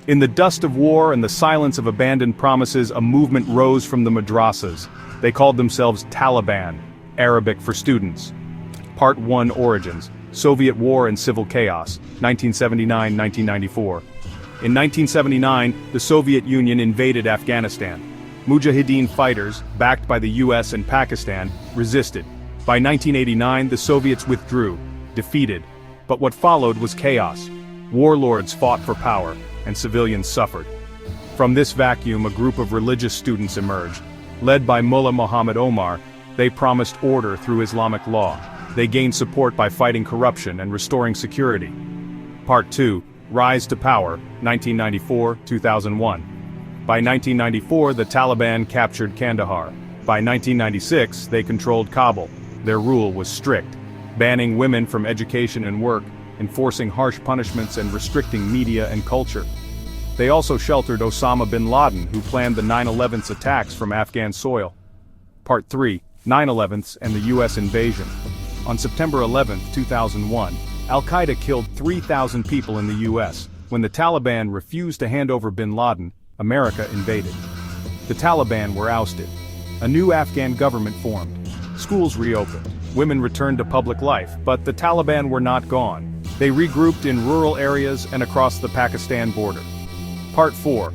In the dust of war and the silence of abandoned promises, a movement rose from the madrasas. They called themselves Taliban, Arabic for students. Part 1 Origins: Soviet War and Civil Chaos, 1979-1994. In 1979, the Soviet Union invaded Afghanistan. Mujahideen fighters, backed by the US and Pakistan, resisted. By 1989, the Soviets withdrew, defeated. But what followed was chaos. Warlords fought for power, and civilians suffered. From this vacuum, a group of religious students emerged. Led by Mullah Muhammad Omar, they promised order through Islamic law. They gained support by fighting corruption and restoring security. Part 2, Rise to Power, 1994-2001. By 1994, the Taliban captured Kandahar. By 1996, they controlled Kabul. Their rule was strict, banning women from education and work, enforcing harsh punishments and restricting media and culture. They also sheltered Osama bin Laden, who planned the 9/11 attacks from Afghan soil. Part 3, 9/11 and the US invasion. On September 11, 2001, Al-Qaeda killed 3,000 people in the US. When the Taliban refused to hand over bin Laden, America invaded. The Taliban were ousted. A new Afghan government formed. Schools reopened. Women returned to public life, but the Taliban were not gone. They regrouped in rural areas and across the Pakistan border. Part 4.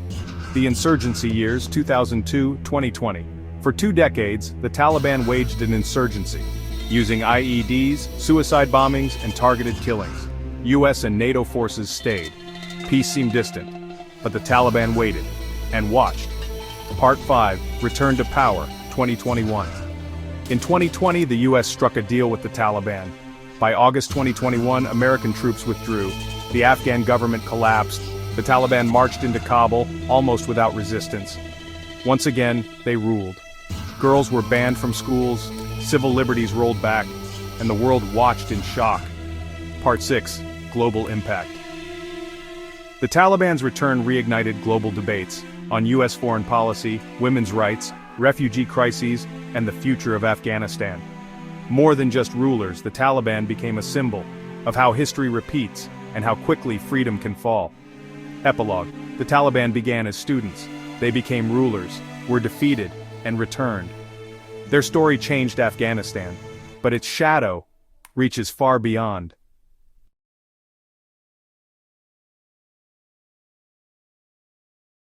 The Insurgency Years, 2002-2020. For 2 decades, the Taliban waged an insurgency, using IEDs, suicide bombings, and targeted killings. US and NATO forces stayed. Peace seemed distant, but the Taliban waited and watched. Part 5, Return to Power, 2021. In 2020, the US struck a deal with the Taliban. By August 2021, American troops withdrew. The Afghan government collapsed. The Taliban marched into Kabul, almost without resistance. Once again, they ruled. Girls were banned from schools, civil liberties rolled back, and the world watched in shock. Part 6, Global Impact. The Taliban's return reignited global debates on US foreign policy, women's rights, refugee crises, and the future of Afghanistan. More than just rulers, the Taliban became a symbol of how history repeats and how quickly freedom can fall. Epilogue: the Taliban began as students. They became rulers, were defeated, and returned. Their story changed Afghanistan, but its shadow reaches far beyond.